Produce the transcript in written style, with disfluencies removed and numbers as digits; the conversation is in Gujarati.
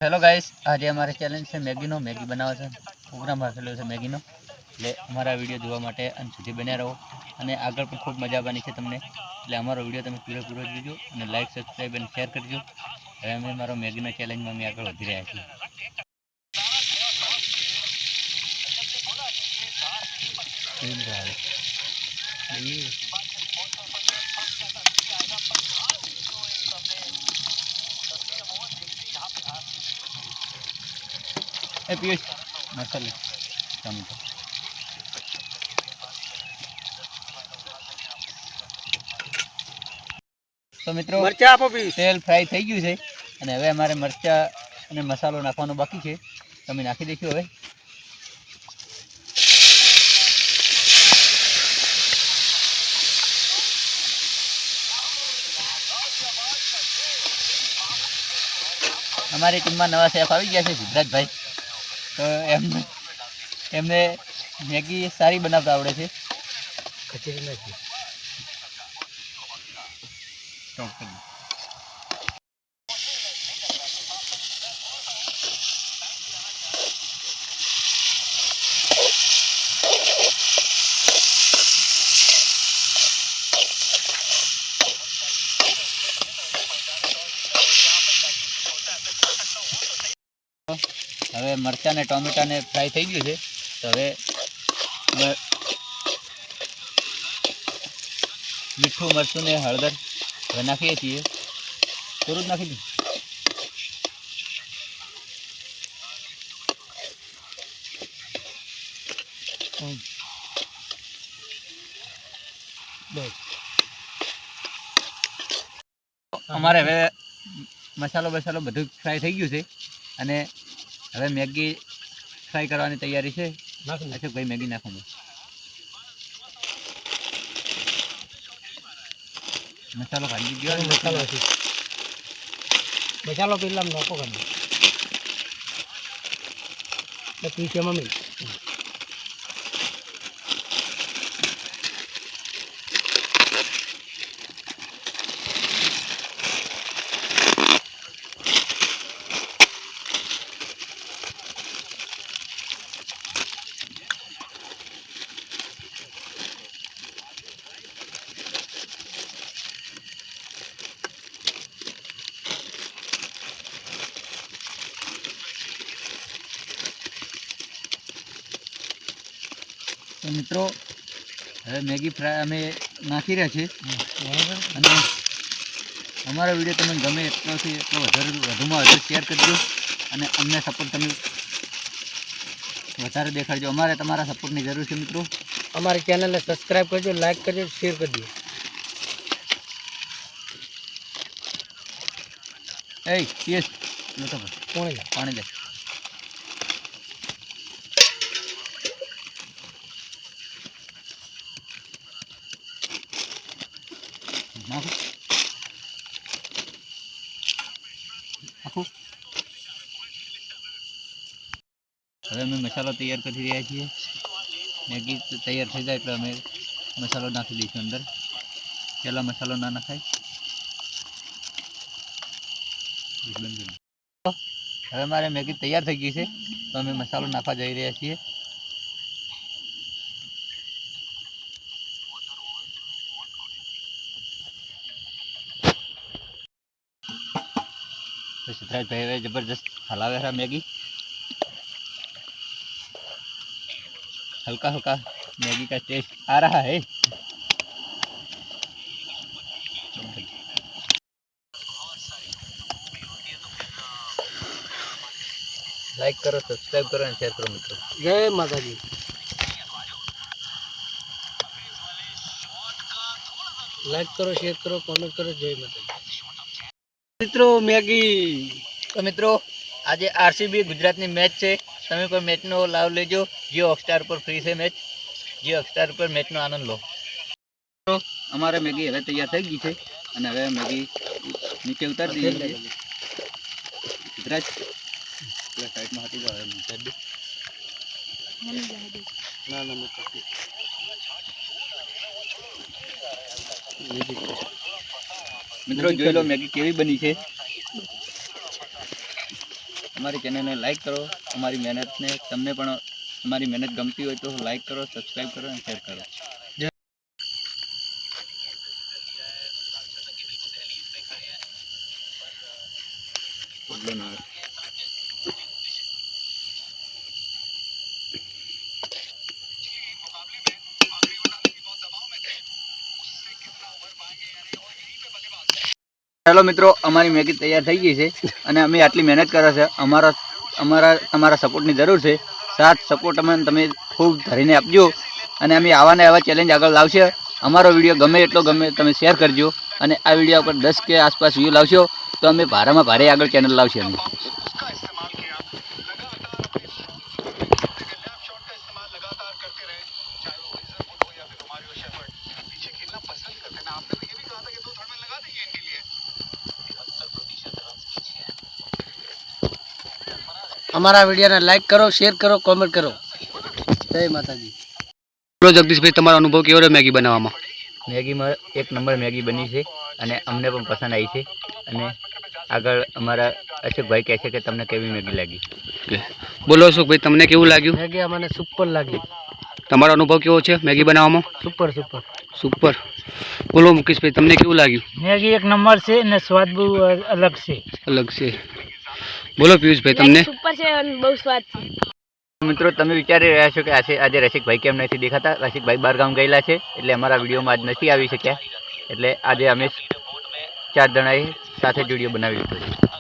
हेलो गाइस, आज हमारे चैलेंज છે મેગીનો મેગી બનાવવા છે પ્રોગ્રામ રાખેલો છે મેગીનો, એટલે અમારા વિડીયો જોવા માટે અંત સુધી બન્યા રહો અને આગળ પણ ખૂબ મજા આવવાની છે તમને, એટલે અમારો વિડીયો તમે પૂરેપૂરો જોજો અને લાઈક સબસ્ક્રાઈબ અને શેર કરજો. હવે અમે મારો મેગીનો ચેલેન્જમાં અમે આગળ વધી રહ્યા છીએ. એ પિયુષ મસાલો ટમેટો તો મિત્રો મરચા આપો પીસ. તેલ ફ્રાય થઈ ગયું છે અને હવે અમારે મરચા અને મસાલો નાખવાનો બાકી છે. તમે નાખી દઈશું હવે. અમારી ટીમમાં નવા શેફ આવી ગયા છે સિદ્ધાર્થભાઈ, તો એમને મેગી સારી બનાવતા આવડે છે. ખીચડી નાખી. હવે મરચાં ને ટોમેટાને ફ્રાય થઈ ગયું છે, તો હવે મીઠું મરચું ને હળદર હવે નાખીએ છીએ. થોડું જ નાખી દઉં. અમારે હવે મસાલો બસાલો બધું ફ્રાય થઈ ગયું છે અને હવે મેગી ફ્રાય કરવાની તૈયારી છે. અશોકભાઈ મેગી નાખો. મસાલો કાઢી ગયો. મસાલો પેલા નાખો કાઢી પીછે મમ્મી. તો મિત્રો હવે મેગી ફ્રાય અમે નાખી રહ્યા છીએ અને અમારો વિડીયો તમને ગમે એટલોથી એટલો વધુમાં વધુ શેર કરજો અને અમને સપોર્ટ તમે વધારે દેખાડજો. અમારે તમારા સપોર્ટની જરૂર છે મિત્રો. અમારી ચેનલને સબસ્ક્રાઈબ કરજો, લાઈક કરજો, શેર કરજો. એ યસ પાણી લે. હવે અમે મસાલો તૈયાર કરી રહ્યા છીએ. મેગી તૈયાર થઈ જાય એટલે અમે મસાલો નાખી દઈશું અંદર. પહેલાં મસાલો ના નખાય. હવે અમારે મેગી તૈયાર થઈ ગઈ છે, તો અમે મસાલો નાખવા જઈ રહ્યા છીએ. सिद्धराज भाई जबरदस्त हलावे रहा मैगी. हल्का हल्का मैगी का टेस्ट आ रहा है. लाइक करो, सब्सक्राइब करो और शेयर करो मित्रों. जय माता दी. लाइक करो, शेयर करो, कमेंट करो. जय माता दी. મિત્રો મેગી. તો મિત્રો આજે આરસીબી ગુજરાતની મેચ છે. તમે પણ મેચનો લાભ લેજો. જીઓ હોટસ્ટાર પર ફ્રી છે મેચ. જીઓ હોટસ્ટાર પર મેચનો આનંદ લો. તો અમારે મેગી હવે તૈયાર થઈ ગઈ છે અને હવે મેગી નીચે ઉતારી દીધી છે. ગુજરાત સાઈડમાં હતી જાવ મિત્રો જોઈ લો મેગી કેવી બની છે. અમારી ચેનલને લાઈક કરો. અમારી મહેનતને તમને પણ અમારી મહેનત ગમતી હોય તો લાઈક કરો, સબસ્ક્રાઈબ કરો અને શેર કરો. ચાલો મિત્રો, અમારી મેગી તૈયાર થઈ ગઈ છે અને અમે આટલી મહેનત કરે છે. તમારા સપોર્ટની જરૂર છે. સાથ સપોર્ટ તમે ખૂબ ધરીને આપજો અને અમે આવા ને આવા ચેલેન્જ આગળ લાવશે. અમારો વિડીયો ગમે એટલો ગમે તમે શેર કરજો અને આ વિડીયો પર 10 કે આસપાસ વ્યૂ લાવશો તો અમે ભારેમાં ભારે આગળ ચેનલ લાવશે. અમે અમારા વિડીયોને લાઈક કરો, શેર કરો, કોમેન્ટ કરો. જય માતાજી. જગદીશભાઈ, તમારો અનુભવ કેવો રહ્યો મેગી બનાવવામાં? મેગીમાં એક નંબર મેગી બની છે અને અમને પણ પસંદ આવી છે. અને આગળ અમારા અશોકભાઈ કહે છે કે તમને કેવી મેગી લાગી. બોલો અશોકભાઈ, તમને કેવું લાગ્યું? મેગી અમને સુપર લાગી. તમારો અનુભવ કેવો છે મેગી બનાવવામાં? સુપર. સુપર. બોલો મુકેશભાઈ, તમને કેવું લાગ્યું? મેગી એક નંબર છે અને સ્વાદ બહુ અલગ છે. અલગ છે. બોલો પિયુષભાઈ, તમને? સુપર છે અને બહુ સ્વાદ છે. મિત્રો, તમે વિચારી રહ્યા છો કે આજે રસિકભાઈ કેમ નથી દેખાતા? રસિકભાઈ બહાર ગામ ગયેલા છે એટલે અમારા વિડીયોમાં આજ નથી આવી શક્યા. એટલે આજે અમે 4 જણાએ સાથે જ વિડીયો બનાવી લીધો છે.